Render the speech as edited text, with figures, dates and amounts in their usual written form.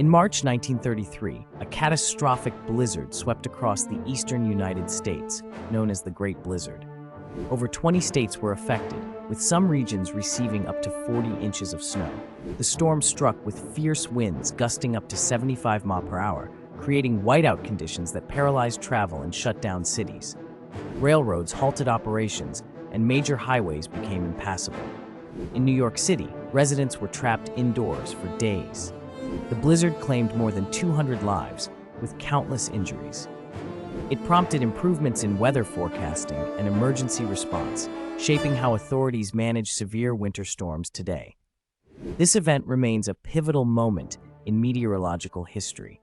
In March 1933, a catastrophic blizzard swept across the eastern United States, known as the Great Blizzard. Over 20 states were affected, with some regions receiving up to 40 inches of snow. The storm struck with fierce winds gusting up to 75 miles per hour, creating whiteout conditions that paralyzed travel and shut down cities. Railroads halted operations, and major highways became impassable. In New York City, residents were trapped indoors for days. The blizzard claimed more than 200 lives, with countless injuries. It prompted improvements in weather forecasting and emergency response, shaping how authorities manage severe winter storms today. This event remains a pivotal moment in meteorological history.